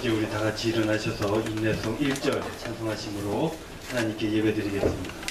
이제 우리 다 같이 일어나셔서 인내송 1절 찬송하심으로 하나님께 예배드리겠습니다.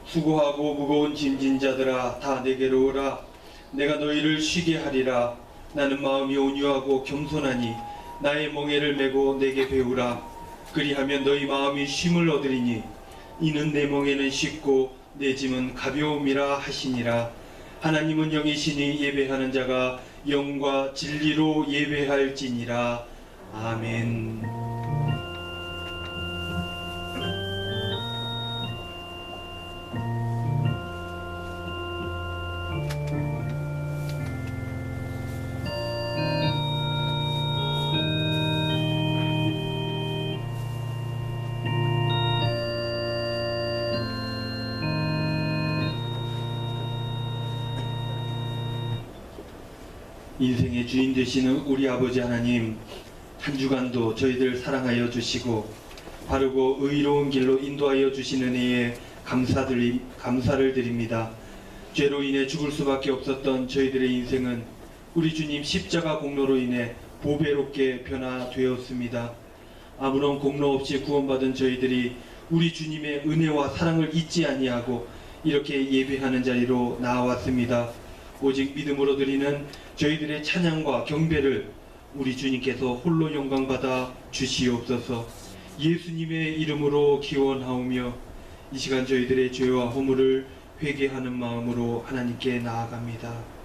수고하고 무거운 짐진 자들아 다 내게로 오라. 내가 너희를 쉬게 하리라. 나는 마음이 온유하고 겸손하니 나의 멍에를 메고 내게 배우라. 그리하면 너희 마음이 쉼을 얻으리니 이는 내 멍에는 쉽고 내 짐은 가벼움이라 하시니라. 하나님은 영이시니 예배하는 자가 영과 진리로 예배할지니라. 아멘. 인생의 주인 되시는 우리 아버지 하나님, 한 주간도 저희들 사랑하여 주시고 바르고 의로운 길로 인도하여 주시는 이에 감사를 드립니다. 죄로 인해 죽을 수밖에 없었던 저희들의 인생은 우리 주님 십자가 공로로 인해 보배롭게 변화되었습니다. 아무런 공로 없이 구원받은 저희들이 우리 주님의 은혜와 사랑을 잊지 아니하고 이렇게 예배하는 자리로 나아왔습니다. 오직 믿음으로 드리는 저희들의 찬양과 경배를 우리 주님께서 홀로 영광받아 주시옵소서. 예수님의 이름으로 기원하오며 이 시간 저희들의 죄와 허물을 회개하는 마음으로 하나님께 나아갑니다.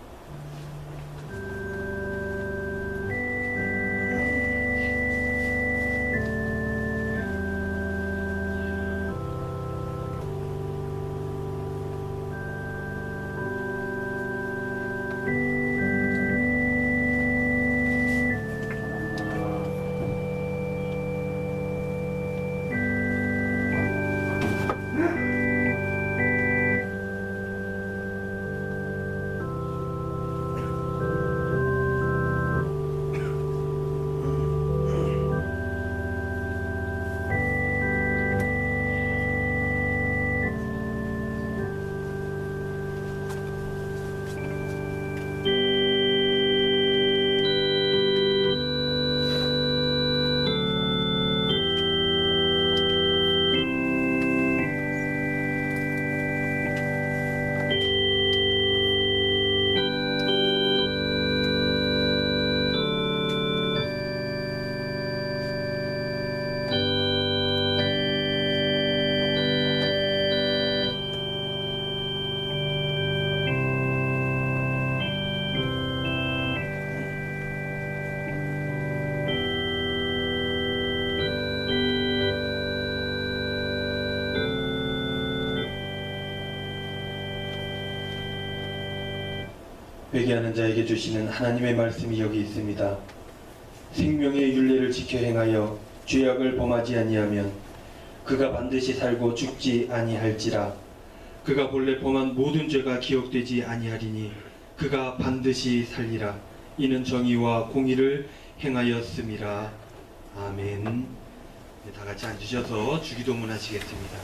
회개하는 자에게 주시는 하나님의 말씀이 여기 있습니다. 생명의 율례를 지켜 행하여 죄악을 범하지 아니하면 그가 반드시 살고 죽지 아니할지라. 그가 본래 범한 모든 죄가 기억되지 아니하리니 그가 반드시 살리라. 이는 정의와 공의를 행하였음이라. 아멘. 네, 다 같이 앉으셔서 주기도문 하시겠습니다.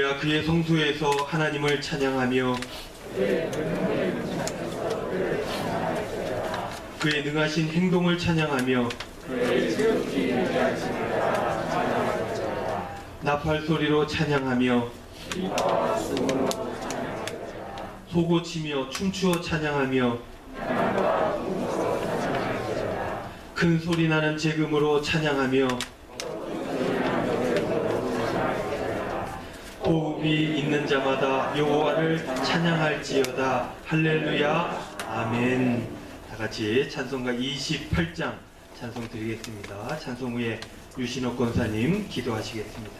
할렐루야. 그의 성소에서 하나님을 찬양하며 그의 능하신 행동을 찬양하며 나팔 소리로 찬양하며 소고치며 춤추어 찬양하며 큰 소리 나는 재금으로 찬양하며 호흡이 있는 자마다 여호와를 찬양할지어다. 할렐루야. 아멘. 다 같이 찬송가 28장 찬송 드리겠습니다. 찬송 후에 유신옥 권사님 기도하시겠습니다.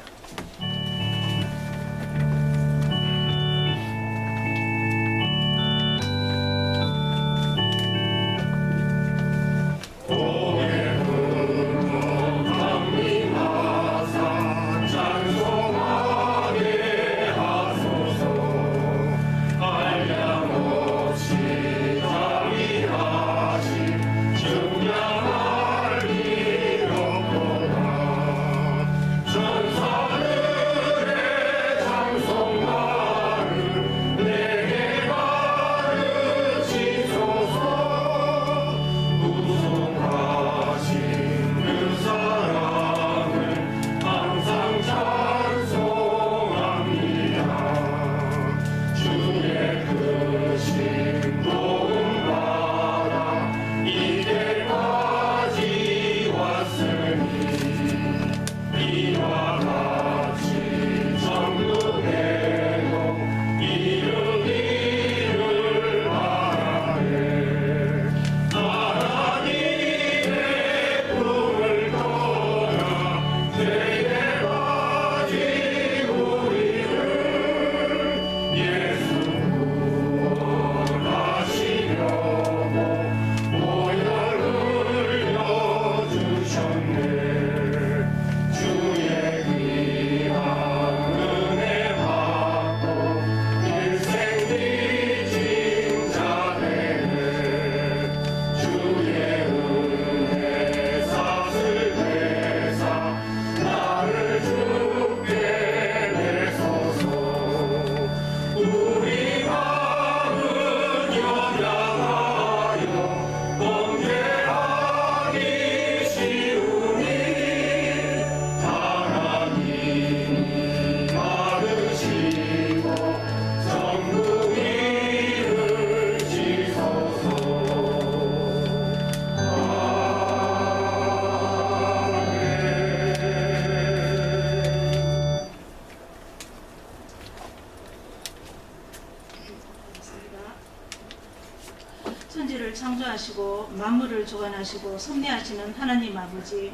천지를 창조하시고 만물을 주관하시고 섭리하시는 하나님 아버지,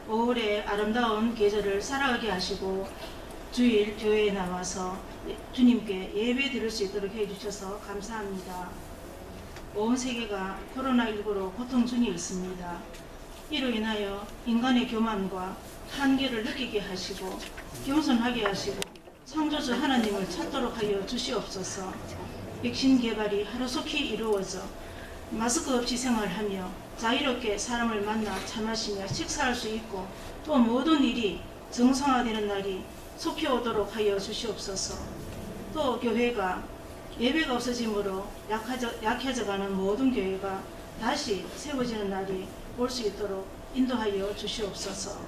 5월의 아름다운 계절을 살아가게 하시고 주일 교회에 나와서 주님께 예배 드릴 수 있도록 해주셔서 감사합니다. 온 세계가 코로나19로 고통 중에 있습니다. 이로 인하여 인간의 교만과 한계를 느끼게 하시고 겸손하게 하시고 창조주 하나님을 찾도록 하여 주시옵소서. 백신 개발이 하루속히 이루어져 마스크 없이 생활하며 자유롭게 사람을 만나 차 마시며 식사할 수 있고 또 모든 일이 정상화되는 날이 속히 오도록 하여 주시옵소서. 또 교회가 예배가 없어짐으로 약해져가는 모든 교회가 다시 세워지는 날이 올 수 있도록 인도하여 주시옵소서.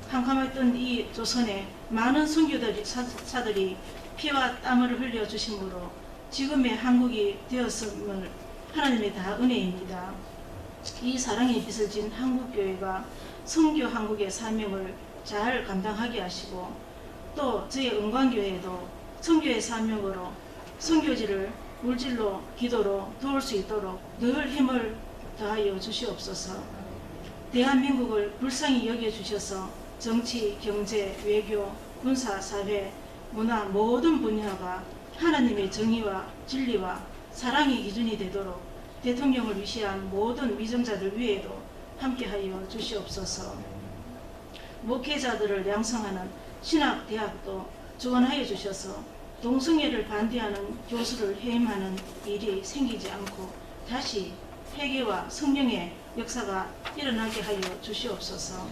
캄캄했던 이 조선에 많은 선교사들이 피와 땀을 흘려 주심으로 지금의 한국이 되었음을 하나님의 다 은혜입니다. 이 사랑의 빛을 진 한국교회가 선교 한국의 사명을 잘 감당하게 하시고 또 저희 은광교회도 선교의 사명으로 선교지를 물질로 기도로 도울 수 있도록 늘 힘을 더하여 주시옵소서. 대한민국을 불쌍히 여겨주셔서 정치, 경제, 외교, 군사, 사회, 문화 모든 분야가 하나님의 정의와 진리와 사랑의 기준이 되도록 대통령을 위시한 모든 위정자들 위에도 함께하여 주시옵소서. 목회자들을 양성하는 신학대학도 주관하여 주셔서 동성애를 반대하는 교수를 해임하는 일이 생기지 않고 다시 회개와 성령의 역사가 일어나게 하여 주시옵소서.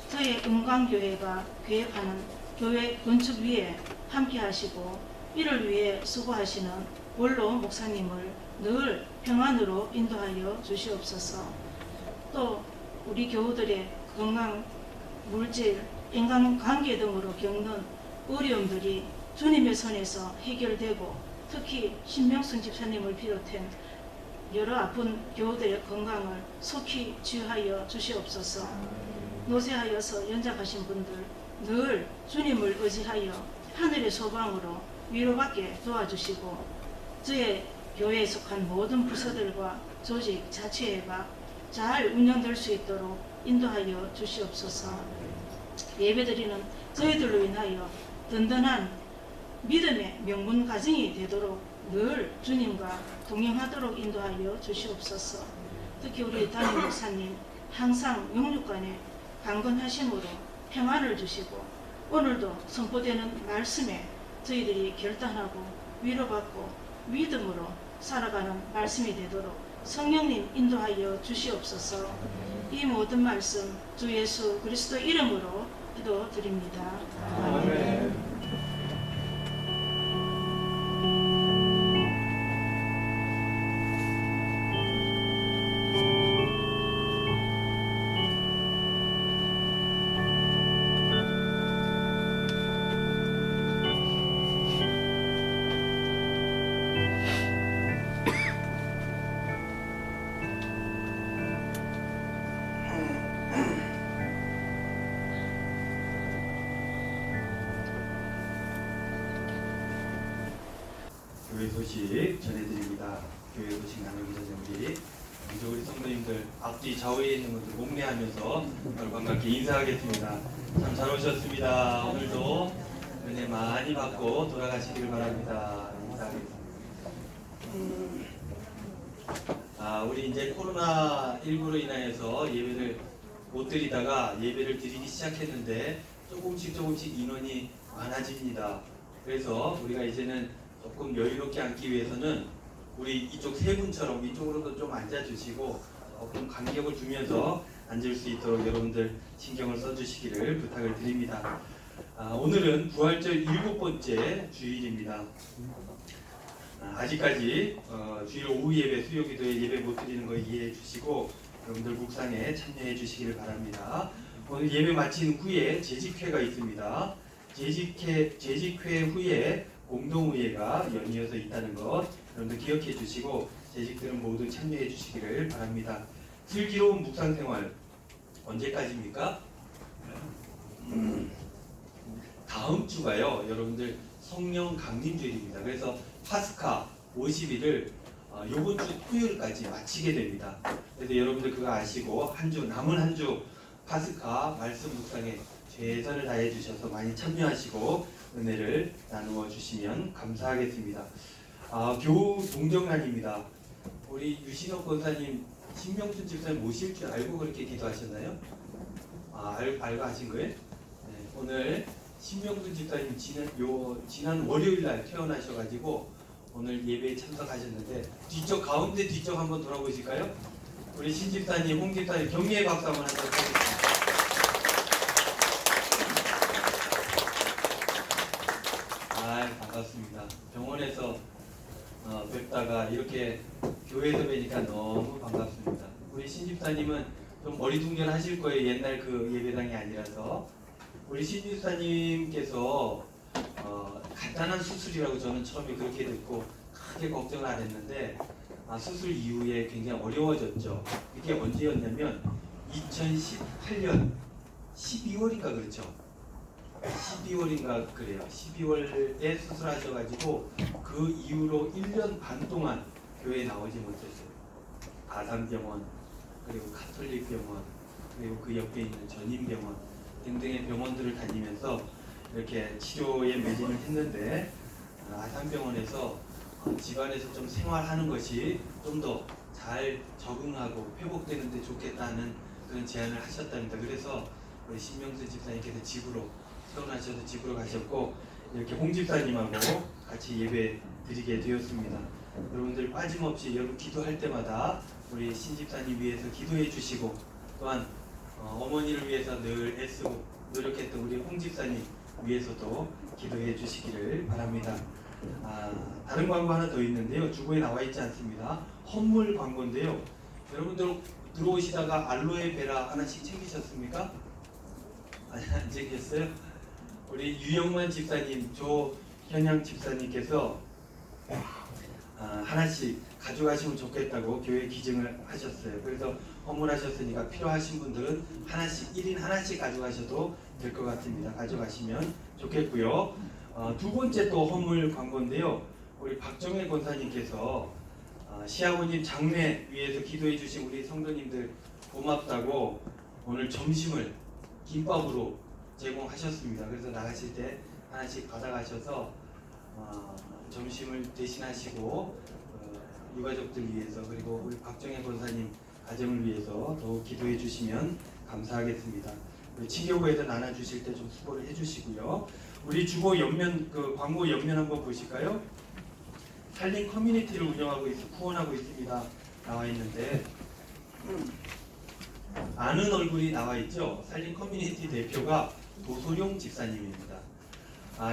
저의 은광교회가 계획하는 교회 건축 위에 함께 하시고 이를 위해 수고하시는 원로 목사님을 늘 평안으로 인도하여 주시옵소서. 또 우리 교우들의 건강, 물질, 인간관계 등으로 겪는 어려움들이 주님의 손에서 해결되고 특히 신명순 집사님을 비롯한 여러 아픈 교우들의 건강을 속히 치유하여 주시옵소서. 노쇠하여서 연약하신 분들 늘 주님을 의지하여 하늘의 소방으로 위로받게 도와주시고 저의 교회에 속한 모든 부서들과 조직, 자치회가 잘 운영될 수 있도록 인도하여 주시옵소서. 예배드리는 저희들로 인하여 든든한 믿음의 명문 가정이 되도록 늘 주님과 동행하도록 인도하여 주시옵소서. 특히 우리 담임 목사님 항상 영육간에 강건하심으로 평안을 주시고 오늘도 선포되는 말씀에 저희들이 결단하고 위로받고 믿음으로 살아가는 말씀이 되도록 성령님 인도하여 주시옵소서. 이 모든 말씀 주 예수 그리스도 이름으로 기도드립니다. 아멘. 교회 소식 전해드립니다. 교회 소식 나누기 전에 우리 성도님들 앞뒤 좌우에 있는 분들 목례하면서 반갑게 인사하겠습니다. 참 잘 오셨습니다. 오늘도 은혜 많이 받고 돌아가시길 바랍니다. 인사하겠습니다. 우리 이제 코로나19로 인하여서 예배를 못 드리다가 예배를 드리기 시작했는데 조금씩 인원이 많아집니다. 그래서 우리가 이제는 조금 여유롭게 앉기 위해서는 우리 이쪽 세 분처럼 이쪽으로도 좀 앉아주시고 조금 간격을 두면서 앉을 수 있도록 여러분들 신경을 써주시기를 부탁을 드립니다. 오늘은 부활절 7번째 주일입니다. 아직까지 주일 오후 예배, 수요 기도에 예배 못 드리는 거 이해해 주시고 여러분들 묵상에 참여해 주시기를 바랍니다. 오늘 예배 마친 후에 재직회가 있습니다. 재직회 후에 공동의회가 연이어서 있다는 것 여러분들 기억해 주시고 재직들은 모두 참여해 주시기를 바랍니다. 슬기로운 묵상생활 언제까지입니까? 다음 주가요 여러분들 성령 강림주일입니다. 그래서 파스카 50일을 이번 주 토요일까지 마치게 됩니다. 그래서 여러분들 그거 아시고 남은 한 주 파스카 말씀 묵상에 최선을 다해 주셔서 많이 참여하시고 은혜를 나누어 주시면 감사하겠습니다. 교우 동정난입니다. 우리 유신옥 권사님 신명순 집사님 모실 줄 알고 그렇게 기도하셨나요? 알고 하신 거예요? 네, 오늘 신명순 집사님 지난 월요일 날 퇴원하셔가지고 오늘 예배에 참석하셨는데 가운데 뒤쪽 한번 돌아보실까요? 우리 신 집사님, 홍 집사님 격려의 박수 한번 하도록 하겠습니다. 반갑습니다. 병원에서 뵙다가 이렇게 교회에서 뵈니까 너무 반갑습니다. 우리 신집사님은 좀 어리둥절하실 거예요. 옛날 그 예배당이 아니라서. 우리 신집사님께서 간단한 수술이라고 저는 처음에 그렇게 듣고 크게 걱정을 안 했는데 수술 이후에 굉장히 어려워졌죠. 이게 언제였냐면 2018년 12월인가 그렇죠. 12월인가 그래요. 12월에 수술하셔가지고 그 이후로 1년 반 동안 교회에 나오지 못했어요. 아산병원, 그리고 가톨릭병원, 그리고 그 옆에 있는 전임병원 등등의 병원들을 다니면서 이렇게 치료에 매진을 했는데 아산병원에서 집안에서 좀 생활하는 것이 좀 더 잘 적응하고 회복되는데 좋겠다는 그런 제안을 하셨답니다. 그래서 우리 신명수 집사님께서 집으로 퇴원하셔서 집으로 가셨고 이렇게 홍 집사님하고 같이 예배 드리게 되었습니다. 여러분들 빠짐없이 여러분 기도할 때마다 우리 신 집사님 위해서 기도해 주시고 또한 어머니를 위해서 늘 애쓰고 노력했던 우리 홍 집사님 위해서도 기도해 주시기를 바랍니다. 다른 광고 하나 더 있는데요. 주보에 나와 있지 않습니다. 헌물 광고인데요. 여러분들 들어오시다가 알로에베라 하나씩 챙기셨습니까? 아니, 안 챙겼어요? 우리 유영만 집사님, 조현양 집사님께서 하나씩 가져가시면 좋겠다고 교회 기증을 하셨어요. 그래서 헌물하셨으니까 필요하신 분들은 하나씩 1인 하나씩 가져가셔도 될 것 같습니다. 가져가시면 좋겠고요. 두 번째 또 헌물 광고인데요. 우리 박정혜 권사님께서 시아버님 장례 위해서 기도해 주신 우리 성도님들 고맙다고 오늘 점심을 김밥으로 제공하셨습니다. 그래서 나가실 때 하나씩 받아가셔서 점심을 대신하시고 유가족들 위해서 그리고 우리 박정혜 권사님 가정을 위해서 더욱 기도해 주시면 감사하겠습니다. 친교부에도 나눠주실 때 좀 수고를 해주시고요. 우리 주보 옆면 그 광고 옆면 한번 보실까요? 살림 커뮤니티를 운영하고 후원하고 있습니다. 나와 있는데 아는 얼굴이 나와 있죠. 살림 커뮤니티 대표가 도소룡 집사님입니다.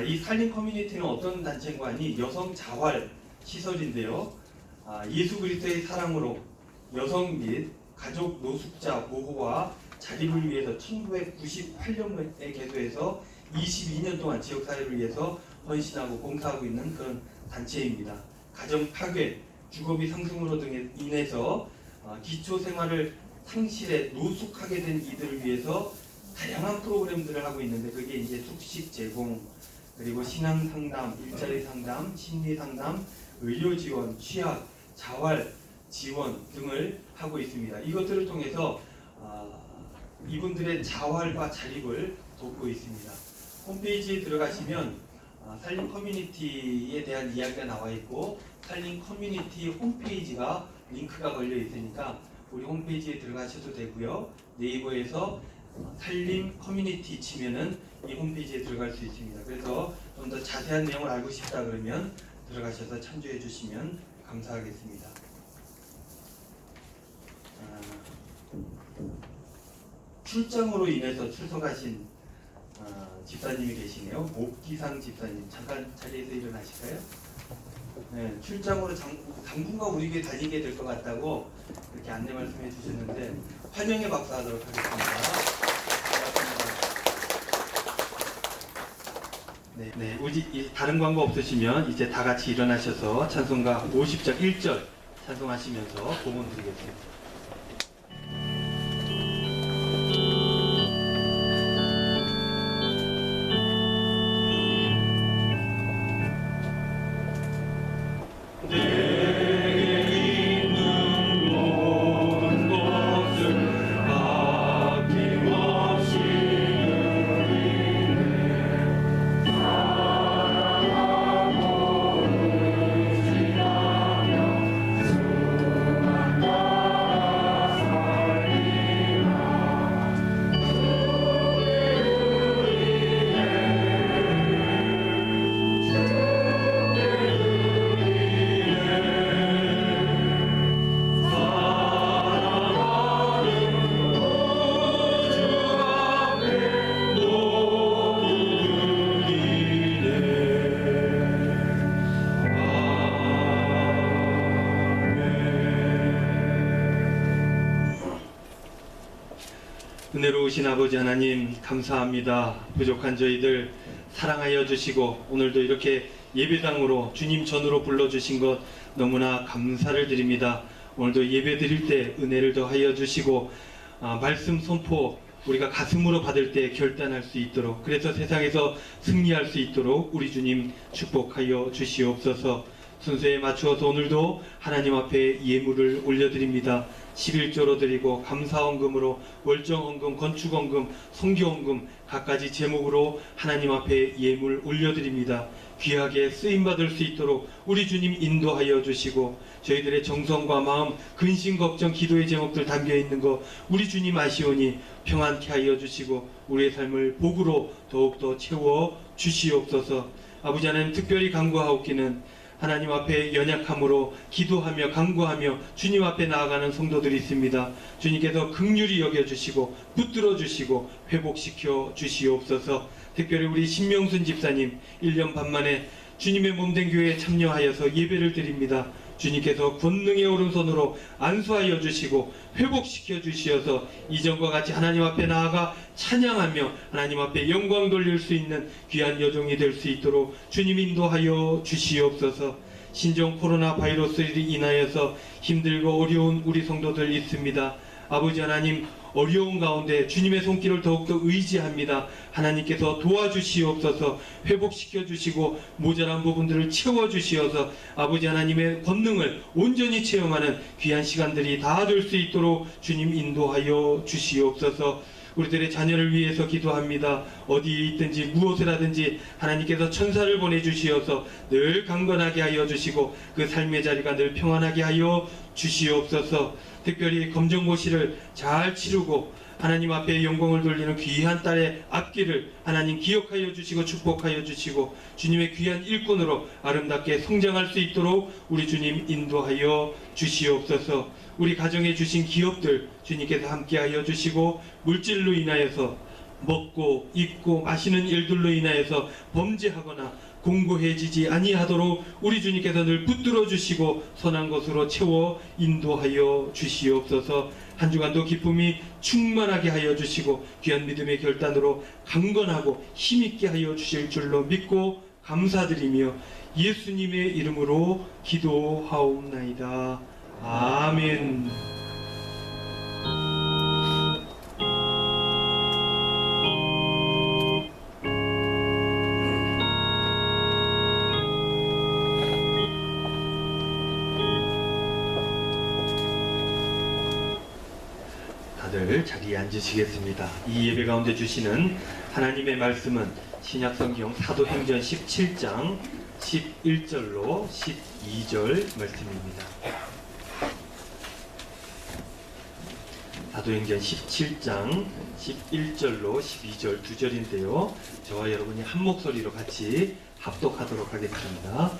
이 살림 커뮤니티는 어떤 단체인가 하니 여성 자활 시설인데요. 예수 그리스도의 사랑으로 여성 및 가족 노숙자 보호와 자립을 위해서 1998년에 개소해서 22년 동안 지역사회를 위해서 헌신하고 봉사하고 있는 그런 단체입니다. 가정 파괴, 주거비 상승으로 등에 인해서 기초생활을 상실해 노숙하게 된 이들을 위해서 다양한 프로그램들을 하고 있는데 그게 이제 숙식 제공, 그리고 신앙 상담, 일자리 상담, 심리 상담, 의료 지원, 취약, 자활 지원 등을 하고 있습니다. 이것들을 통해서 이분들의 자활과 자립을 돕고 있습니다. 홈페이지에 들어가시면 살림 커뮤니티에 대한 이야기가 나와 있고 살림 커뮤니티 홈페이지가 링크가 걸려 있으니까 우리 홈페이지에 들어가셔도 되고요. 네이버에서 살림 커뮤니티 치면은 이 홈페이지에 들어갈 수 있습니다. 그래서 좀 더 자세한 내용을 알고 싶다 그러면 들어가셔서 참조해 주시면 감사하겠습니다. 출장으로 인해서 출석하신 집사님이 계시네요. 목기상 집사님, 잠깐 자리에서 일어나실까요? 네, 출장으로 당분간 우리 교회 다니게 될 것 같다고 그렇게 안내 말씀해 주셨는데 환영의 박수 하도록 하겠습니다. 네, 다른 광고 없으시면 이제 다 같이 일어나셔서 찬송가 50장 1절 찬송하시면서 봉헌 드리겠습니다. 은혜로우신 아버지 하나님 감사합니다. 부족한 저희들 사랑하여 주시고 오늘도 이렇게 예배당으로 주님 전으로 불러주신 것 너무나 감사를 드립니다. 오늘도 예배 드릴 때 은혜를 더하여 주시고 말씀 선포 우리가 가슴으로 받을 때 결단할 수 있도록 그래서 세상에서 승리할 수 있도록 우리 주님 축복하여 주시옵소서. 순서에 맞추어서 오늘도 하나님 앞에 예물을 올려드립니다. 11조로 드리고 감사헌금으로 월정헌금, 건축헌금, 성교헌금 갖가지 제목으로 하나님 앞에 예물 올려드립니다. 귀하게 쓰임받을 수 있도록 우리 주님 인도하여 주시고 저희들의 정성과 마음, 근심, 걱정, 기도의 제목들 담겨있는 거 우리 주님 아시오니 평안케 하여 주시고 우리의 삶을 복으로 더욱더 채워 주시옵소서. 아버지 하나님 특별히 간구하옵기는 하나님 앞에 연약함으로 기도하며 간구하며 주님 앞에 나아가는 성도들이 있습니다. 주님께서 긍휼히 여겨주시고 붙들어 주시고 회복시켜 주시옵소서. 특별히 우리 신명순 집사님 1년 반 만에 주님의 몸된 교회에 참여하여서 예배를 드립니다. 주님께서 권능의 오른손으로 안수하여 주시고 회복시켜 주시어서 이전과 같이 하나님 앞에 나아가 찬양하며 하나님 앞에 영광 돌릴 수 있는 귀한 여종이 될 수 있도록 주님 인도하여 주시옵소서. 신종 코로나 바이러스로 인하여서 힘들고 어려운 우리 성도들 있습니다. 아버지 하나님, 어려운 가운데 주님의 손길을 더욱더 의지합니다. 하나님께서 도와주시옵소서. 회복시켜 주시고 모자란 부분들을 채워 주시어서 아버지 하나님의 권능을 온전히 체험하는 귀한 시간들이 다 될 수 있도록 주님 인도하여 주시옵소서. 우리들의 자녀를 위해서 기도합니다. 어디에 있든지 무엇을 하든지 하나님께서 천사를 보내주시어서 늘 강건하게 하여 주시고 그 삶의 자리가 늘 평안하게 하여 주시옵소서. 특별히 검정고시를 잘 치르고 하나님 앞에 영광을 돌리는 귀한 딸의 앞길을 하나님 기억하여 주시고 축복하여 주시고 주님의 귀한 일꾼으로 아름답게 성장할 수 있도록 우리 주님 인도하여 주시옵소서. 우리 가정에 주신 기업들 주님께서 함께하여 주시고 물질로 인하여서 먹고 입고 마시는 일들로 인하여서 범죄하거나 공고해지지 아니하도록 우리 주님께서 늘 붙들어 주시고 선한 것으로 채워 인도하여 주시옵소서. 한 주간도 기쁨이 충만하게 하여 주시고 귀한 믿음의 결단으로 강건하고 힘있게 하여 주실 줄로 믿고 감사드리며 예수님의 이름으로 기도하옵나이다. 아멘. 다들 자리에 앉으시겠습니다. 이 예배 가운데 주시는 하나님의 말씀은 신약성경 사도행전 17장 11절로 12절 말씀입니다. 사도행전 17장 11절로 12절 두 절인데요. 저와 여러분이 한 목소리로 같이 합독하도록 하겠습니다.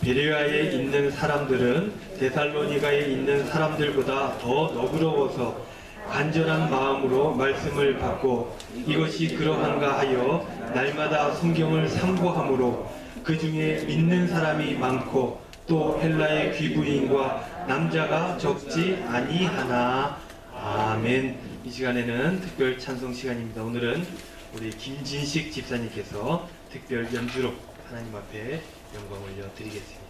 베레아에 있는 사람들은 데살로니가에 있는 사람들보다 더 너그러워서 간절한 마음으로 말씀을 받고 이것이 그러한가 하여 날마다 성경을 상고함으로 그 중에 믿는 사람이 많고 또 헬라의 귀부인과 남자가 적지 아니하나. 아멘. 이 시간에는 특별 찬송 시간입니다. 오늘은 우리 김진식 집사님께서 특별 연주로 하나님 앞에 영광 올려 드리겠습니다.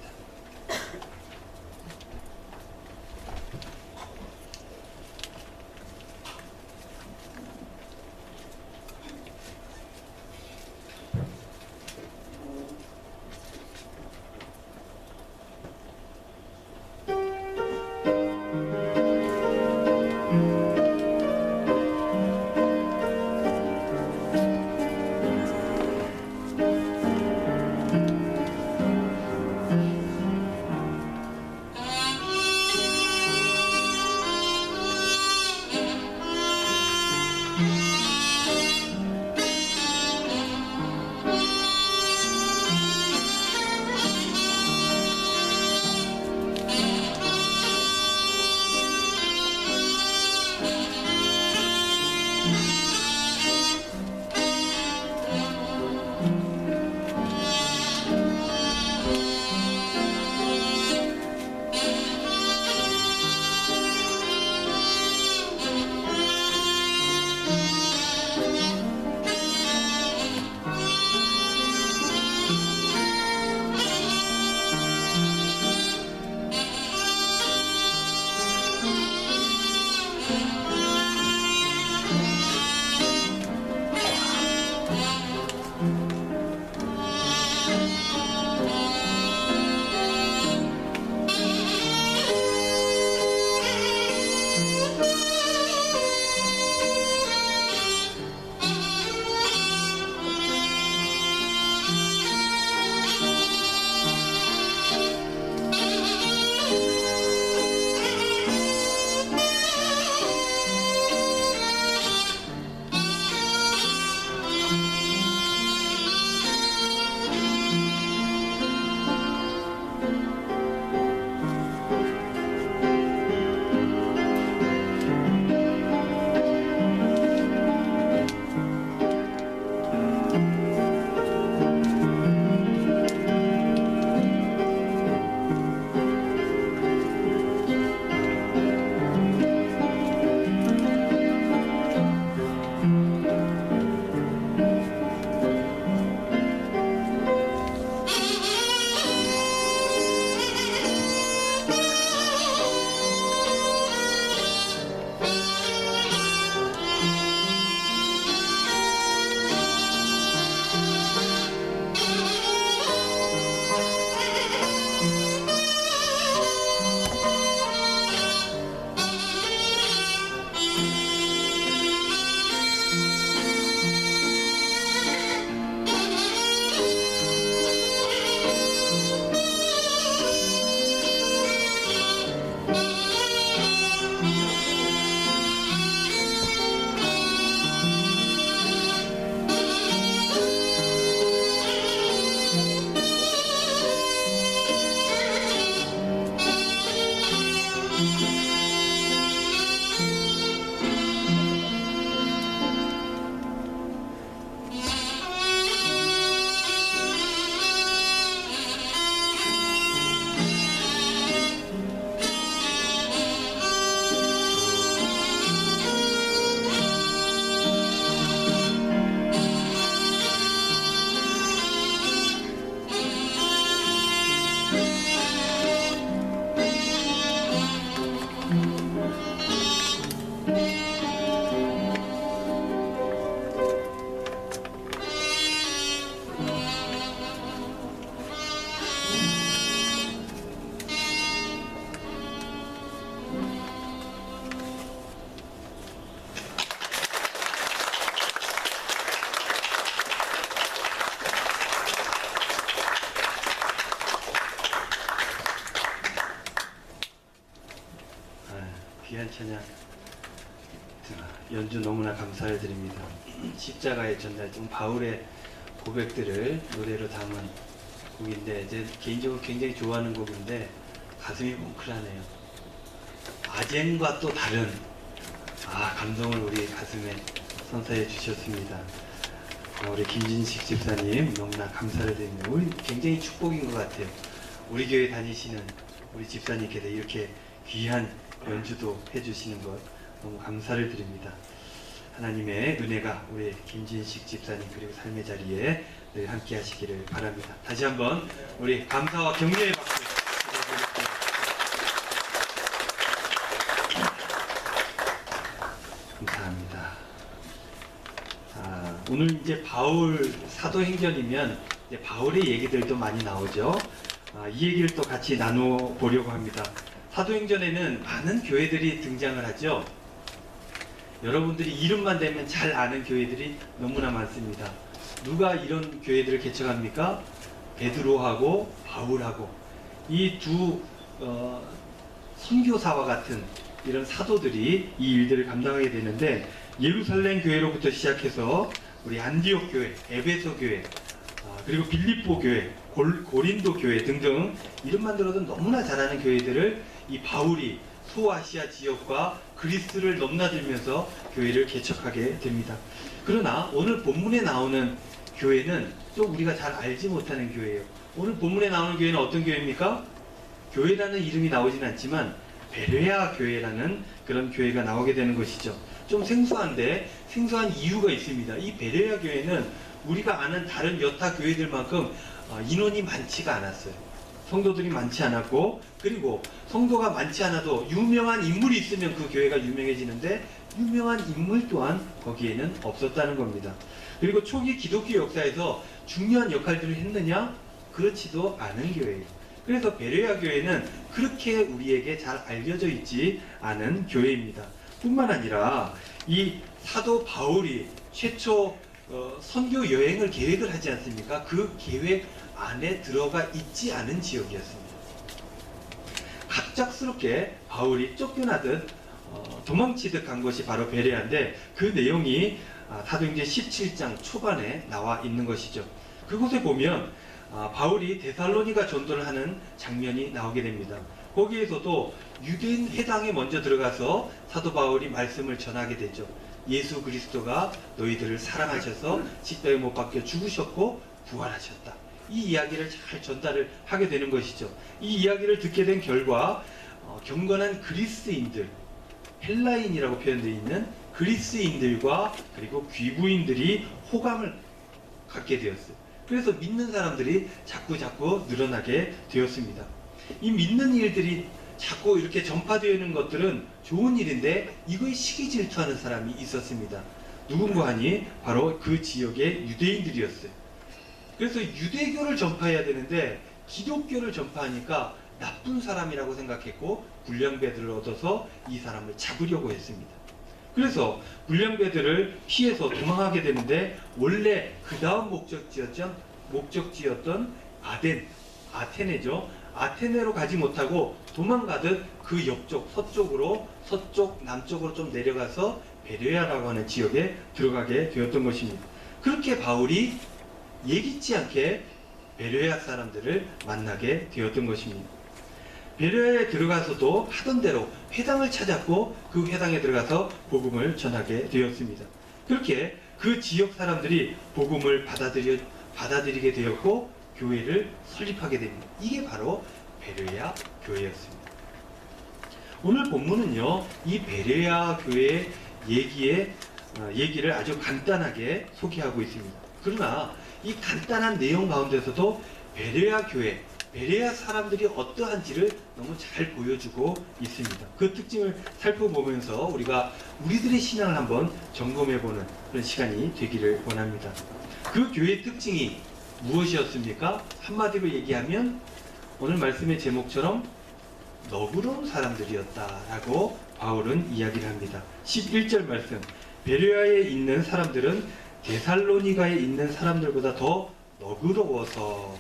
찬양 연주 너무나 감사를 드립니다. 십자가의 전달종 바울의 고백들을 노래로 담은 곡인데 제 개인적으로 굉장히 좋아하는 곡인데 가슴이 뭉클하네요. 아젠과 또 다른 감동을 우리 가슴에 선사해 주셨습니다. 우리 김진식 집사님 너무나 감사를 드립니다. 우리 굉장히 축복인 것 같아요. 우리 교회 다니시는 우리 집사님께서 이렇게 귀한 연주도 해주시는 것 너무 감사를 드립니다. 하나님의 은혜가 우리 김진식 집사님 그리고 삶의 자리에 늘 함께 하시기를 바랍니다. 다시 한번 우리 감사와 격려의 박수 드려드릴게요. 감사합니다. 오늘 이제 바울 사도행전이면 이제 바울의 얘기들도 많이 나오죠. 이 얘기를 또 같이 나눠보려고 합니다. 사도행전에는 많은 교회들이 등장을 하죠. 여러분들이 이름만 대면 잘 아는 교회들이 너무나 많습니다. 누가 이런 교회들을 개척합니까? 베드로하고 바울하고 이 두 선교사와 같은 이런 사도들이 이 일들을 감당하게 되는데 예루살렘 교회로부터 시작해서 우리 안디옥 교회, 에베소 교회, 그리고 빌립보 교회, 고린도 교회 등등 이름만 들어도 너무나 잘 아는 교회들을 이 바울이 소아시아 지역과 그리스를 넘나들면서 교회를 개척하게 됩니다. 그러나 오늘 본문에 나오는 교회는 또 우리가 잘 알지 못하는 교회예요. 오늘 본문에 나오는 교회는 어떤 교회입니까? 교회라는 이름이 나오진 않지만 베레아 교회라는 그런 교회가 나오게 되는 것이죠. 좀 생소한데 생소한 이유가 있습니다. 이 베레아 교회는 우리가 아는 다른 여타 교회들만큼 인원이 많지가 않았어요. 성도들이 많지 않았고, 그리고 성도가 많지 않아도 유명한 인물이 있으면 그 교회가 유명해지는데 유명한 인물 또한 거기에는 없었다는 겁니다. 그리고 초기 기독교 역사에서 중요한 역할들을 했느냐? 그렇지도 않은 교회예요. 그래서 베레아 교회는 그렇게 우리에게 잘 알려져 있지 않은 교회입니다. 뿐만 아니라 이 사도 바울이 최초 선교 여행을 계획을 하지 않습니까? 그 계획 안에 들어가 있지 않은 지역이었습니다. 갑작스럽게 바울이 쫓겨나듯 도망치듯 간 것이 바로 베레아인데 그 내용이 사도행전 17장 초반에 나와 있는 것이죠. 그곳에 보면 바울이 데살로니가 전도를 하는 장면이 나오게 됩니다. 거기에서도 유대인 회당에 먼저 들어가서 사도 바울이 말씀을 전하게 되죠. 예수 그리스도가 너희들을 사랑하셔서 십자가에 못 박혀 죽으셨고 부활하셨다. 이 이야기를 잘 전달을 하게 되는 것이죠. 이 이야기를 듣게 된 결과 경건한 그리스인들, 헬라인이라고 표현되어 있는 그리스인들과 그리고 귀부인들이 호감을 갖게 되었어요. 그래서 믿는 사람들이 자꾸 늘어나게 되었습니다. 이 믿는 일들이 자꾸 이렇게 전파되는 것들은 좋은 일인데 이거에 시기 질투하는 사람이 있었습니다. 누군가 하니 바로 그 지역의 유대인들이었어요. 그래서 유대교를 전파해야 되는데 기독교를 전파하니까 나쁜 사람이라고 생각했고 불량배들을 얻어서 이 사람을 잡으려고 했습니다. 그래서 불량배들을 피해서 도망하게 되는데 원래 그 다음 목적지였던 아테네죠. 아테네로 가지 못하고 도망가듯 그 옆쪽 서쪽 남쪽으로 좀 내려가서 베레아라고 하는 지역에 들어가게 되었던 것입니다. 그렇게 바울이 예기치 않게 베레아 사람들을 만나게 되었던 것입니다. 베레아에 들어가서도 하던 대로 회당을 찾았고 그 회당에 들어가서 복음을 전하게 되었습니다. 그렇게 그 지역 사람들이 복음을 받아들이게 되었고 교회를 설립하게 됩니다. 이게 바로 베레아 교회였습니다. 오늘 본문은요, 이 베레아 교회의 얘기를 아주 간단하게 소개하고 있습니다. 그러나 이 간단한 내용 가운데서도 베레아 교회, 베레아 사람들이 어떠한지를 너무 잘 보여주고 있습니다. 그 특징을 살펴보면서 우리가 우리들의 신앙을 한번 점검해보는 그런 시간이 되기를 원합니다. 그 교회의 특징이 무엇이었습니까? 한마디로 얘기하면 오늘 말씀의 제목처럼 너그러운 사람들이었다라고 바울은 이야기를 합니다. 11절 말씀, 베레아에 있는 사람들은 데살로니가에 있는 사람들보다 더 너그러워서,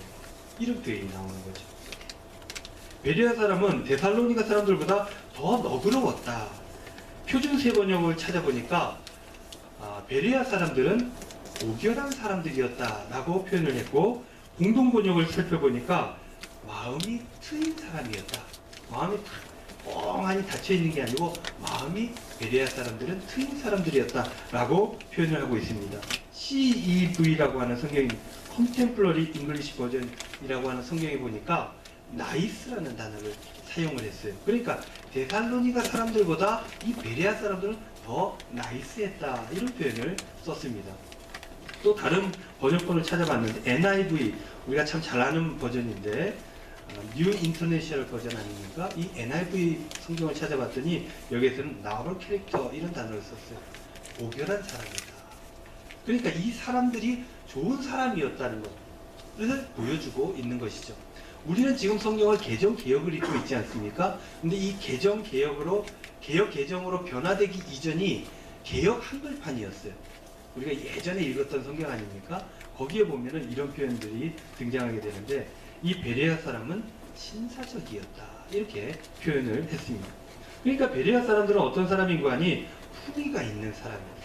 이런 표현이 나오는 거죠. 베레아 사람은 데살로니가 사람들보다 더 너그러웠다. 표준세 번역을 찾아보니까 베레아 사람들은 오결한 사람들이었다라고 표현을 했고, 공동 번역을 살펴보니까 마음이 트인 사람이었다. 마음이 뻥하니 닫혀 있는 게 아니고 마음이 베레아 사람들은 트인 사람들이었다라고 표현을 하고 있습니다. CEV라고 하는 성경이 컨템플러리 잉글리시 버전이라고 하는 성경에 보니까 나이스라는 단어를 사용을 했어요. 그러니까 데살로니가 사람들보다 이 베레아 사람들은 더 나이스했다, 이런 표현을 썼습니다. 또 다른 번역본을 찾아봤는데 NIV, 우리가 참 잘 아는 버전인데 뉴 인터내셔널 버전 아닙니까? 이 NIV 성경을 찾아봤더니 여기에서는 나홀 캐릭터, 이런 단어를 썼어요. 오결한 사람이다. 그러니까 이 사람들이 좋은 사람이었다는 것을 보여주고 있는 것이죠. 우리는 지금 성경을 개정 개혁을 읽고 있지 않습니까? 근데 이 개정 개혁으로, 개혁 개정으로 변화되기 이전이 개혁 한글판이었어요. 우리가 예전에 읽었던 성경 아닙니까? 거기에 보면은 이런 표현들이 등장하게 되는데, 이 베레아 사람은 신사적이었다, 이렇게 표현을 했습니다. 그러니까 베레아 사람들은 어떤 사람인가 하니 품위가 있는 사람이었어요.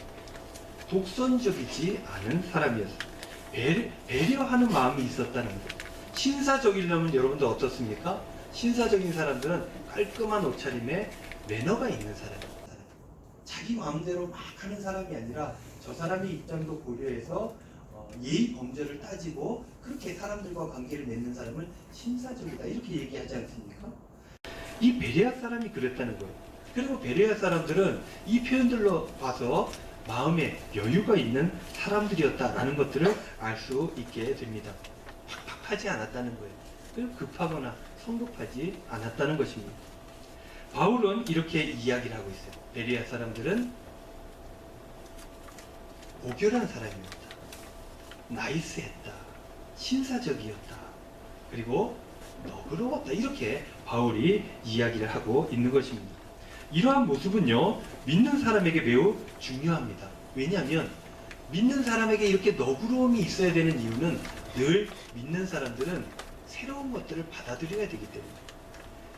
독선적이지 않은 사람이었어요. 배려하는 마음이 있었다는 거예요. 신사적이려면 여러분들 어떻습니까? 신사적인 사람들은 깔끔한 옷차림에 매너가 있는 사람입니다. 자기 마음대로 막 하는 사람이 아니라 저 사람의 입장도 고려해서 예의 범절을 따지고 그렇게 사람들과 관계를 맺는 사람을 신사적이다, 이렇게 얘기하지 않습니까? 이 베레아 사람이 그랬다는 거예요. 그리고 베레아 사람들은 이 표현들로 봐서 마음에 여유가 있는 사람들이었다라는 것들을 알 수 있게 됩니다. 팍팍하지 않았다는 거예요. 그리고 급하거나 성급하지 않았다는 것입니다. 바울은 이렇게 이야기를 하고 있어요. 베레아 사람들은 오결한 사람이었다, 나이스했다, 신사적이었다, 그리고 너그러웠다, 이렇게 바울이 이야기를 하고 있는 것입니다. 이러한 모습은요, 믿는 사람에게 매우 중요합니다. 왜냐하면 믿는 사람에게 이렇게 너그러움이 있어야 되는 이유는 늘 믿는 사람들은 새로운 것들을 받아들여야 되기 때문에,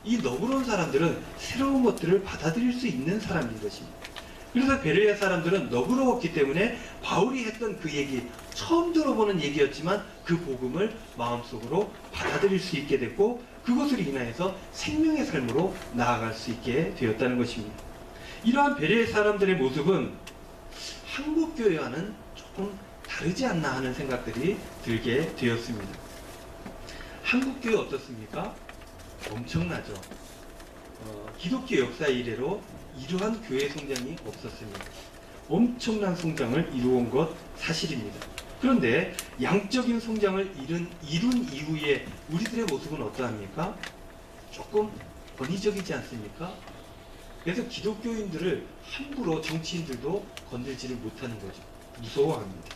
이 너그러운 사람들은 새로운 것들을 받아들일 수 있는 사람인 것입니다. 그래서 베레아 사람들은 너그러웠기 때문에 바울이 했던 그 얘기, 처음 들어보는 얘기였지만 그 복음을 마음속으로 받아들일 수 있게 됐고, 그것을 인하여서 생명의 삶으로 나아갈 수 있게 되었다는 것입니다. 이러한 베레아 사람들의 모습은 한국 교회와는 조금 다르지 않나 하는 생각들이 들게 되었습니다. 한국 교회 어떻습니까? 엄청나죠. 기독교 역사 이래로 이러한 교회 성장이 없었습니다. 엄청난 성장을 이루어온 것 사실입니다. 그런데 양적인 성장을 이룬 이후에 우리들의 모습은 어떠합니까? 조금 권위적이지 않습니까? 그래서 기독교인들을 함부로 정치인들도 건들지를 못하는 거죠. 무서워합니다.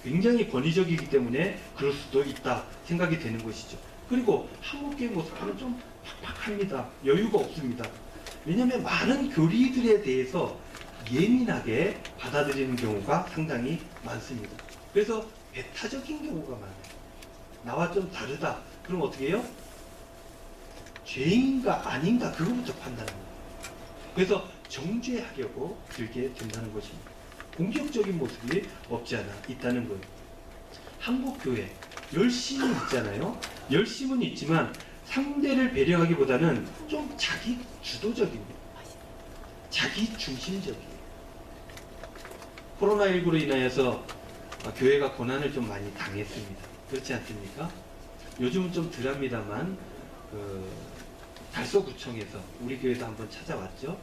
굉장히 권위적이기 때문에 그럴 수도 있다 생각이 되는 것이죠. 그리고 한국교회 모습은 좀 팍팍합니다. 여유가 없습니다. 왜냐하면 많은 교리들에 대해서 예민하게 받아들이는 경우가 상당히 많습니다. 그래서 배타적인 경우가 많아요. 나와 좀 다르다. 그럼 어떻게 해요? 죄인가 아닌가, 그거부터 판단합니다. 그래서 정죄하려고 들게 된다는 것입니다. 공격적인 모습이 없지 않아 있다는 거예요. 한국교회 열심히 있잖아요. 열심은 있지만 상대를 배려하기보다는 좀 자기 주도적입니다. 자기 중심적이에요. 코로나19로 인하여서 교회가 고난을 좀 많이 당했습니다. 그렇지 않습니까? 요즘은 좀 덜합니다만 달서구청에서 우리 교회도 한번 찾아왔죠.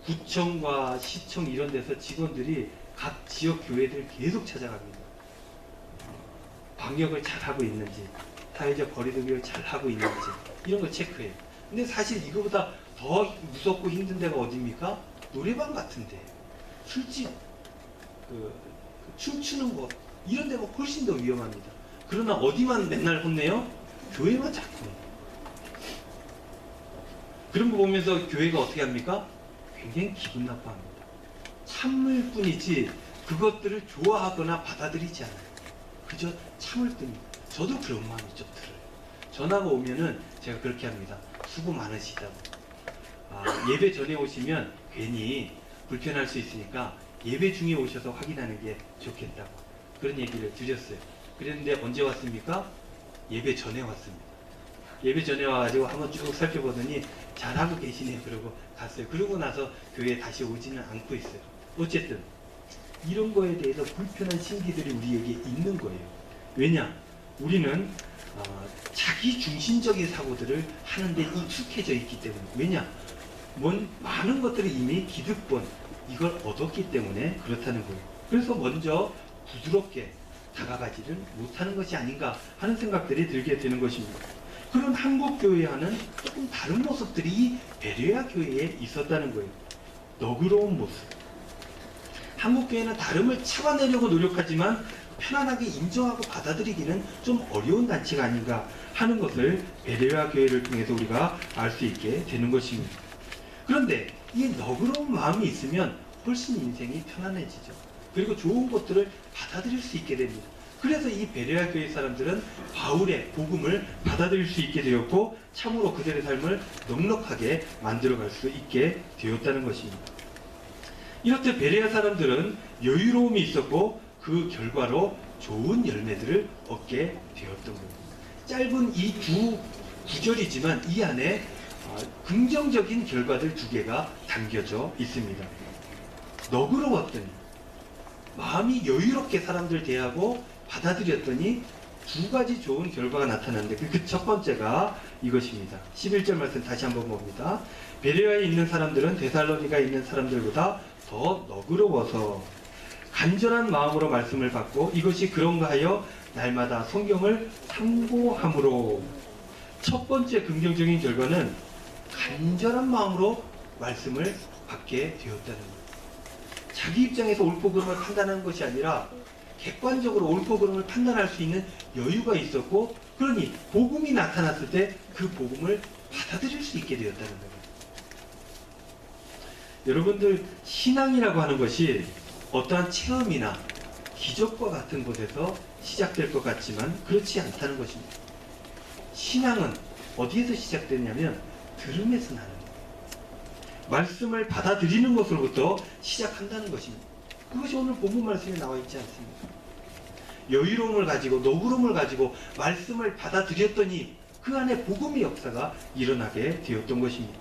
구청과 시청 이런 데서 직원들이 각 지역 교회들 계속 찾아갑니다. 방역을 잘하고 있는지, 사회적 거리두기를 잘하고 있는지 이런 걸 체크해요. 근데 사실 이거보다 더 무섭고 힘든 데가 어디입니까? 노래방 같은데, 술집, 춤추는 곳 이런 데가 훨씬 더 위험합니다. 그러나 어디만 맨날 혼내요? 교회만 자꾸 혼내요. 그런 거 보면서 교회가 어떻게 합니까? 굉장히 기분 나빠합니다. 참을 뿐이지 그것들을 좋아하거나 받아들이지 않아요. 그저 참을 뿐입니다. 저도 그런 마음이 좀 들어요. 전화가 오면은 제가 그렇게 합니다. 수고 많으시다고. 예배 전에 오시면 괜히 불편할 수 있으니까 예배 중에 오셔서 확인하는 게 좋겠다고 그런 얘기를 드렸어요. 그랬는데 언제 왔습니까? 예배 전에 왔습니다. 예배 전에 와가지고 한번 쭉 살펴보더니 잘하고 계시네요. 그러고 갔어요. 그러고 나서 교회에 다시 오지는 않고 있어요. 어쨌든 이런 거에 대해서 불편한 심기들이 우리에게 있는 거예요. 왜냐? 우리는 자기 중심적인 사고들을 하는데 익숙해져 있기 때문에. 왜냐? 많은 것들이 이미 기득권 이걸 얻었기 때문에 그렇다는 거예요. 그래서 먼저 부드럽게 다가가지를 못하는 것이 아닌가 하는 생각들이 들게 되는 것입니다. 그런 한국 교회와는 조금 다른 모습들이 베레아 교회에 있었다는 거예요. 너그러운 모습. 한국 교회는 다름을 잡아내려고 노력하지만 편안하게 인정하고 받아들이기는 좀 어려운 단체가 아닌가 하는 것을 베레아 교회를 통해서 우리가 알 수 있게 되는 것입니다. 그런데 이 너그러운 마음이 있으면 훨씬 인생이 편안해지죠. 그리고 좋은 것들을 받아들일 수 있게 됩니다. 그래서 이 베레아 교회 사람들은 바울의 복음을 받아들일 수 있게 되었고 참으로 그들의 삶을 넉넉하게 만들어갈 수 있게 되었다는 것입니다. 이렇듯 베레아 사람들은 여유로움이 있었고 그 결과로 좋은 열매들을 얻게 되었던 겁니다. 짧은 이 두 구절이지만 이 안에 긍정적인 결과들 두 개가 담겨져 있습니다. 너그러웠더니 마음이 여유롭게 사람들 대하고 받아들였더니 두 가지 좋은 결과가 나타났는데 그 첫 번째가 이것입니다. 11절 말씀 다시 한번 봅니다. 베레아에 있는 사람들은 데살로니가에 있는 사람들보다 더 너그러워서 간절한 마음으로 말씀을 받고 이것이 그런가 하여 날마다 성경을 상고함으로. 첫 번째 긍정적인 결과는 간절한 마음으로 말씀을 받게 되었다는 거예요. 자기 입장에서 옳고 그름을 판단하는 것이 아니라 객관적으로 옳고 그름을 판단할 수 있는 여유가 있었고, 그러니 복음이 나타났을 때 그 복음을 받아들일 수 있게 되었다는 거예요. 여러분들, 신앙이라고 하는 것이 어떠한 체험이나 기적과 같은 곳에서 시작될 것 같지만 그렇지 않다는 것입니다. 신앙은 어디에서 시작되냐면 들음에서 나는 거예요. 말씀을 받아들이는 것으로부터 시작한다는 것입니다. 그것이 오늘 본문 말씀에 나와 있지 않습니까? 여유로움을 가지고 너그러움을 가지고 말씀을 받아들였더니 그 안에 복음의 역사가 일어나게 되었던 것입니다.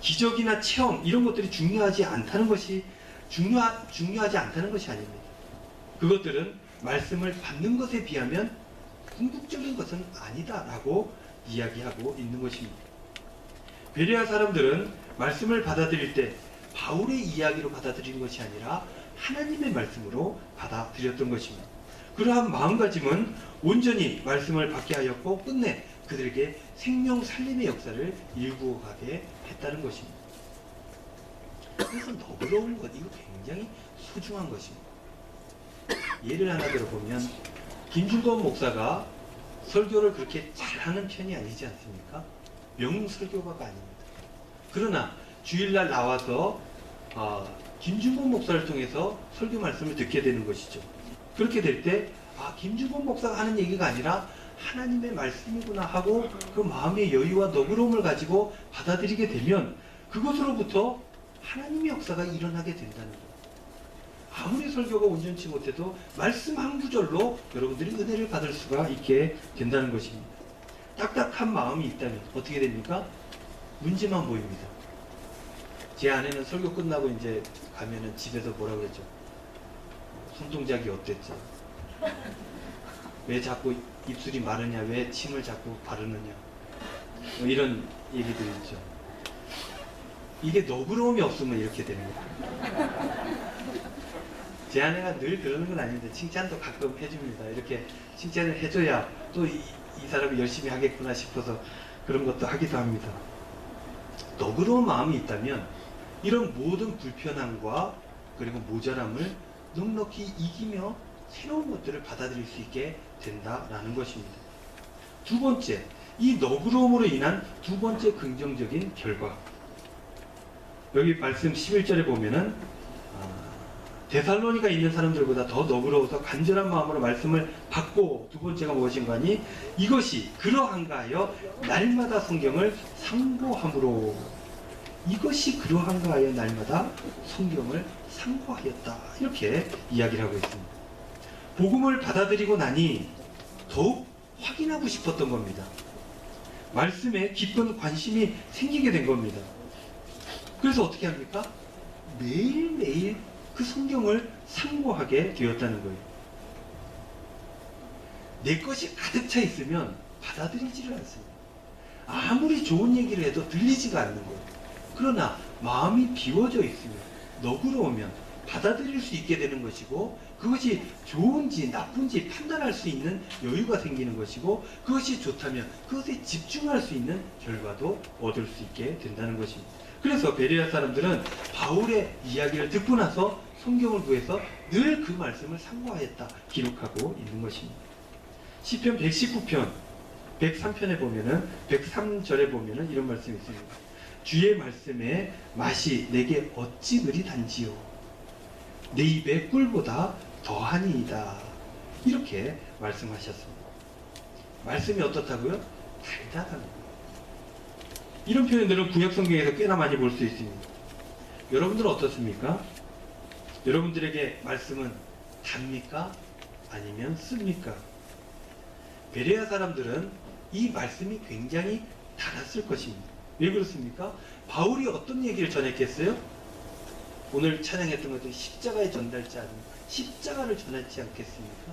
기적이나 체험 이런 것들이 중요하지 않다는 것이 중요하지 않다는 것이 아닙니다. 그것들은 말씀을 받는 것에 비하면 궁극적인 것은 아니다라고 이야기하고 있는 것입니다. 베레아 사람들은 말씀을 받아들일 때 바울의 이야기로 받아들인 것이 아니라 하나님의 말씀으로 받아들였던 것입니다. 그러한 마음가짐은 온전히 말씀을 받게 하였고 끝내 그들에게 생명 살림의 역사를 일구어 가게 했다는 것입니다. 그래서 너그러운 것, 이거 굉장히 소중한 것입니다. 예를 하나 들어보면 김준건 목사가 설교를 그렇게 잘하는 편이 아니지 않습니까? 명설교가가 아닙니다. 그러나 주일날 나와서 김준건 목사를 통해서 설교 말씀을 듣게 되는 것이죠. 그렇게 될 때 김준건 목사가 하는 얘기가 아니라 하나님의 말씀이구나 하고 그 마음의 여유와 너그러움을 가지고 받아들이게 되면 그것으로부터 하나님의 역사가 일어나게 된다는 거예요. 아무리 설교가 온전치 못해도 말씀 한 구절로 여러분들이 은혜를 받을 수가 있게 된다는 것입니다. 딱딱한 마음이 있다면 어떻게 됩니까? 문제만 보입니다. 제 아내는 설교 끝나고 이제 가면은 집에서 뭐라고 그랬죠? 손동작이 어땠죠? 왜 자꾸 입술이 마르냐? 왜 침을 자꾸 바르느냐? 뭐 이런 얘기들 있죠. 이게 너그러움이 없으면 이렇게 되는 거예요. 제 아내가 늘 그러는 건 아닌데 칭찬도 가끔 해줍니다. 이렇게 칭찬을 해줘야 또 이 사람이 열심히 하겠구나 싶어서 그런 것도 하기도 합니다. 너그러운 마음이 있다면 이런 모든 불편함과 그리고 모자람을 넉넉히 이기며 새로운 것들을 받아들일 수 있게 된다라는 것입니다. 두 번째, 이 너그러움으로 인한 두 번째 긍정적인 결과. 여기 말씀 11절에 보면은 데살로니가 있는 사람들보다 더 너그러워서 간절한 마음으로 말씀을 받고, 두 번째가 무엇인가 하니 이것이 그러한가 하여 날마다 성경을 상고함으로. 이것이 그러한가 하여 날마다 성경을 상고하였다. 이렇게 이야기를 하고 있습니다. 복음을 받아들이고 나니 더욱 확인하고 싶었던 겁니다. 말씀에 깊은 관심이 생기게 된 겁니다. 그래서 어떻게 합니까? 매일매일 그 성경을 상고하게 되었다는 거예요. 내 것이 가득 차 있으면 받아들이지를 않습니다. 아무리 좋은 얘기를 해도 들리지가 않는 거예요. 그러나 마음이 비워져 있으면, 너그러우면 받아들일 수 있게 되는 것이고, 그것이 좋은지 나쁜지 판단할 수 있는 여유가 생기는 것이고, 그것이 좋다면 그것에 집중할 수 있는 결과도 얻을 수 있게 된다는 것입니다. 그래서 베레아 사람들은 바울의 이야기를 듣고 나서 성경을 구해서 늘 그 말씀을 상고하였다 기록하고 있는 것입니다. 시편 119편 103편에 보면은 103절에 보면은 이런 말씀이 있습니다. 주의 말씀에 맛이 내게 어찌 그리 단지요, 내 입에 꿀보다 더하니이다. 이렇게 말씀하셨습니다. 말씀이 어떻다고요? 달달한 거예요. 이런 표현들은 구약 성경에서 꽤나 많이 볼 수 있습니다. 여러분들은 어떻습니까? 여러분들에게 말씀은 답니까? 아니면 씁니까? 베레아 사람들은 이 말씀이 굉장히 달았을 것입니다. 왜 그렇습니까? 바울이 어떤 얘기를 전했겠어요? 오늘 찬양했던 것처럼 십자가의 전달자 아닙니까? 십자가를 전하지 않겠습니까?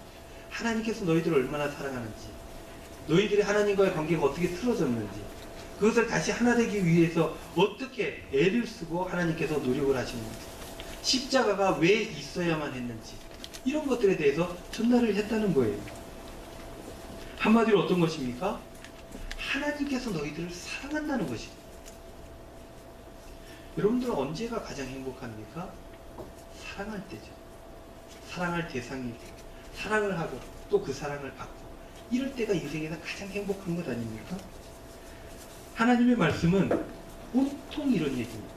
하나님께서 너희들을 얼마나 사랑하는지, 너희들이 하나님과의 관계가 어떻게 틀어졌는지, 그것을 다시 하나 되기 위해서 어떻게 애를 쓰고 하나님께서 노력을 하시는지, 십자가가 왜 있어야만 했는지, 이런 것들에 대해서 전달을 했다는 거예요. 한마디로 어떤 것입니까? 하나님께서 너희들을 사랑한다는 것입니다. 여러분들은 언제가 가장 행복합니까? 사랑할 때죠. 사랑할 대상이 있고, 사랑을 하고 또 그 사랑을 받고, 이럴 때가 인생에서 가장 행복한 것 아닙니까? 하나님의 말씀은 온통 이런 얘기입니다.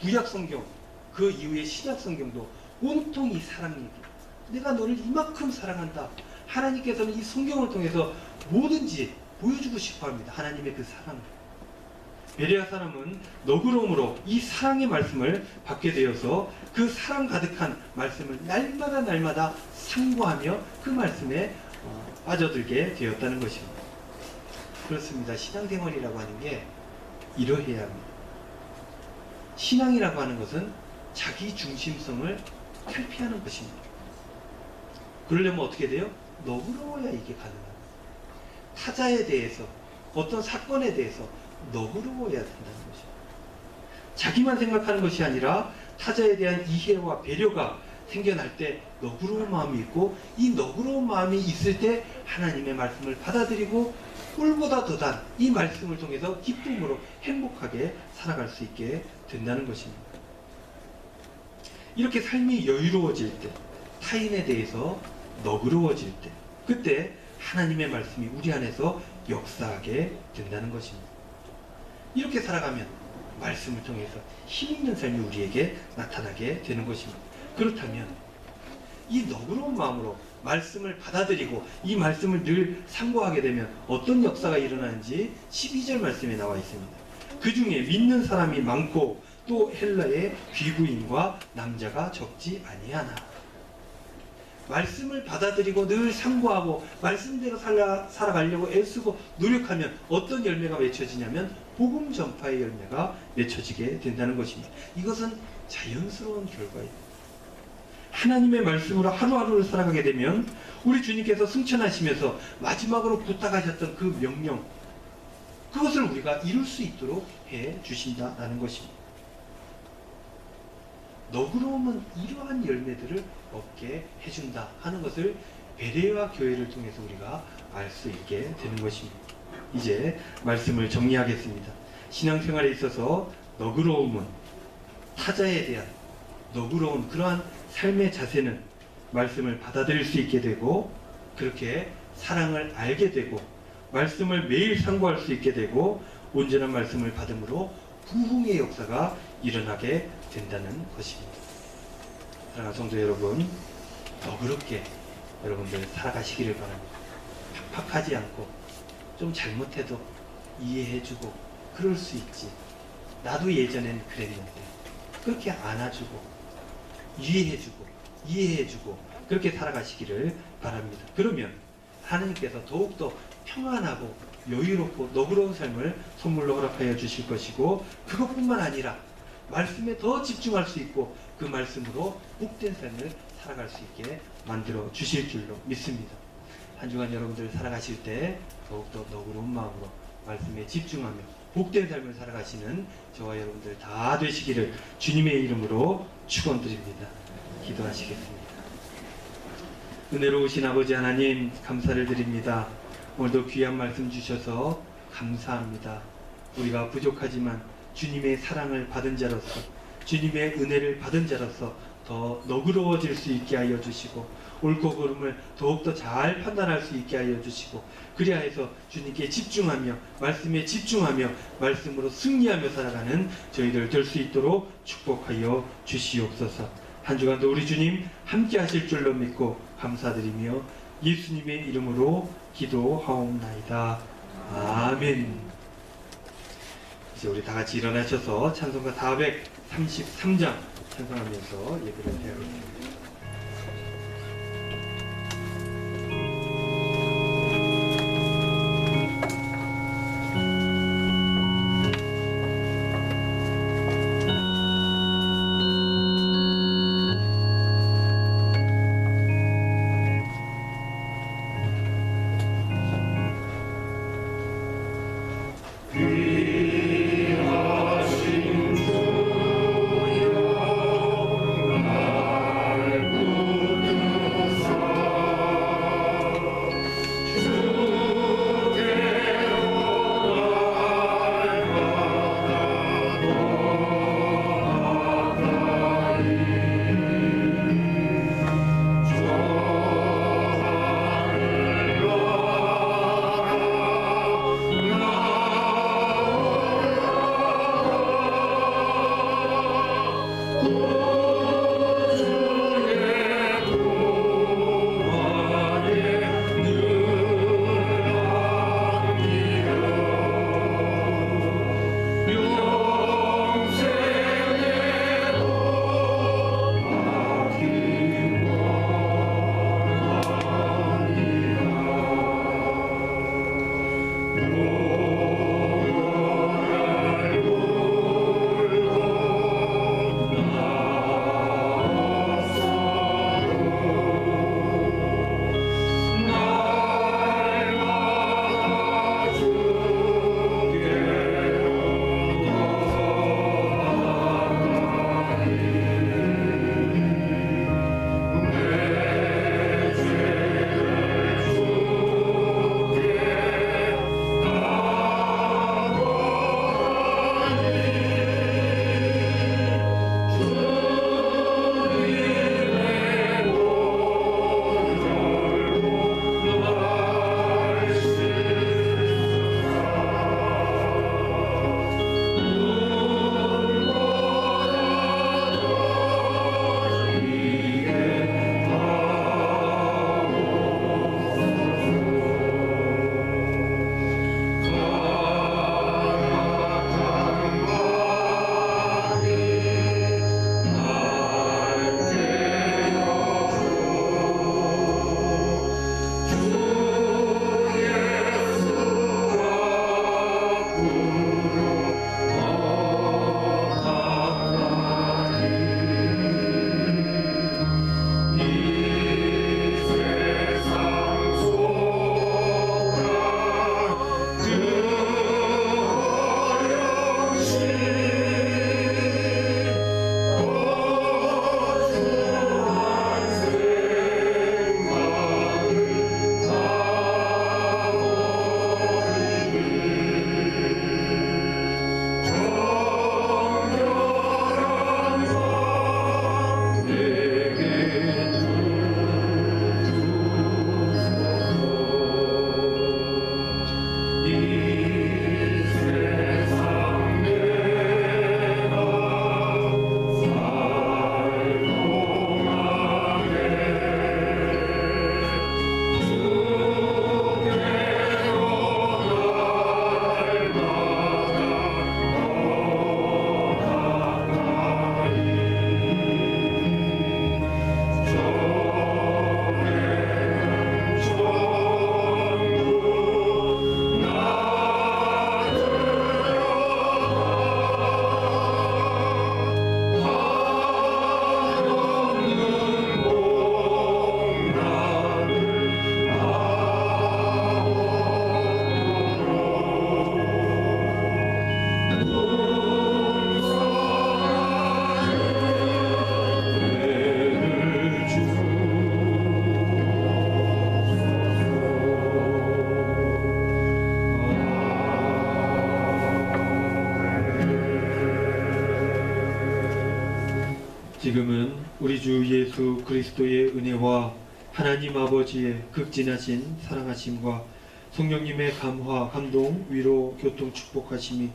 구약 성경, 그 이후의 신약 성경도 온통 이 사랑 얘기. 내가 너를 이만큼 사랑한다. 하나님께서는 이 성경을 통해서 뭐든지 보여주고 싶어 합니다. 하나님의 그 사랑을. 베레아 사람은 너그러움으로 이 사랑의 말씀을 받게 되어서 그 사랑 가득한 말씀을 날마다 상고하며 그 말씀에 빠져들게 되었다는 것입니다. 그렇습니다. 신앙생활이라고 하는 게 이러해야 합니다. 신앙이라고 하는 것은 자기 중심성을 탈피하는 것입니다. 그러려면 어떻게 돼요? 너그러워야 이게 가능합니다. 타자에 대해서, 어떤 사건에 대해서 너그러워야 된다는 것입니다. 자기만 생각하는 것이 아니라 타자에 대한 이해와 배려가 생겨날 때 너그러운 마음이 있고, 이 너그러운 마음이 있을 때 하나님의 말씀을 받아들이고 꿀보다 더 단 이 말씀을 통해서 기쁨으로 행복하게 살아갈 수 있게 된다는 것입니다. 이렇게 삶이 여유로워질 때, 타인에 대해서 너그러워질 때, 그때 하나님의 말씀이 우리 안에서 역사하게 된다는 것입니다. 이렇게 살아가면 말씀을 통해서 힘있는 삶이 우리에게 나타나게 되는 것입니다. 그렇다면 이 너그러운 마음으로 말씀을 받아들이고 이 말씀을 늘 상고하게 되면 어떤 역사가 일어나는지 12절 말씀에 나와 있습니다. 그 중에 믿는 사람이 많고 또 헬라의 귀부인과 남자가 적지 아니하나. 말씀을 받아들이고 늘 상고하고 말씀대로 살아가려고 애쓰고 노력하면 어떤 열매가 맺혀지냐면 복음 전파의 열매가 맺혀지게 된다는 것입니다. 이것은 자연스러운 결과입니다. 하나님의 말씀으로 하루하루를 살아가게 되면 우리 주님께서 승천하시면서 마지막으로 부탁하셨던 그 명령, 그것을 우리가 이룰 수 있도록 해 주신다는 것입니다. 너그러움은 이러한 열매들을 얻게 해준다 하는 것을 베레아 교회를 통해서 우리가 알 수 있게 되는 것입니다. 이제 말씀을 정리하겠습니다. 신앙생활에 있어서 너그러움은, 타자에 대한 너그러운 그러한 삶의 자세는 말씀을 받아들일 수 있게 되고, 그렇게 사랑을 알게 되고, 말씀을 매일 상고할 수 있게 되고, 온전한 말씀을 받음으로 부흥의 역사가 일어나게 된다는 것입니다. 사랑하는 성도 여러분, 너그럽게 여러분들 살아가시기를 바랍니다. 팍팍하지 않고, 좀 잘못해도 이해해주고 그럴 수 있지. 나도 예전엔 그랬는데 그렇게 안아주고 유의해주고 이해해주고 그렇게 살아가시기를 바랍니다. 그러면 하나님께서 더욱더 평안하고 여유롭고 너그러운 삶을 선물로 허락하여 주실 것이고, 그것뿐만 아니라 말씀에 더 집중할 수 있고 그 말씀으로 복된 삶을 살아갈 수 있게 만들어 주실 줄로 믿습니다. 한 주간 여러분들 살아가실 때 더욱더 너그러운 마음으로 말씀에 집중하며 복된 삶을 살아가시는 저와 여러분들 다 되시기를 주님의 이름으로 축원드립니다. 기도하시겠습니다. 은혜로우신 아버지 하나님, 감사를 드립니다. 오늘도 귀한 말씀 주셔서 감사합니다. 우리가 부족하지만 주님의 사랑을 받은 자로서, 주님의 은혜를 받은 자로서 더 너그러워질 수 있게 하여 주시고, 옳고 그름을 더욱더 잘 판단할 수 있게 하여 주시고, 그리하여서 주님께 집중하며 말씀에 집중하며 말씀으로 승리하며 살아가는 저희들 될 수 있도록 축복하여 주시옵소서. 한 주간도 우리 주님 함께 하실 줄로 믿고 감사드리며 예수님의 이름으로 기도하옵나이다. 아멘. 이제 우리 다 같이 일어나셔서 찬송가 433장 찬송하면서 예배를 드리겠습니다. 귀하신 주여 나를 지금은 우리 주 예수 그리스도의 은혜와 하나님 아버지의 극진하신 사랑하심과 성령님의 감화, 감동, 위로, 교통, 축복하심이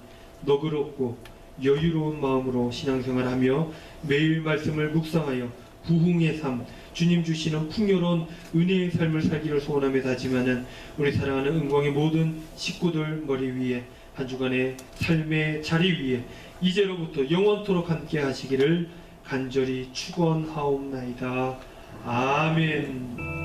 너그럽고 여유로운 마음으로 신앙생활하며 매일 말씀을 묵상하여 부흥의 삶, 주님 주시는 풍요로운 은혜의 삶을 살기를 소원하며 다짐하는 우리 사랑하는 은광의 모든 식구들 머리 위에 한 주간의 삶의 자리 위에 이제로부터 영원토록 함께 하시기를 간절히 축원하옵나이다. 아멘.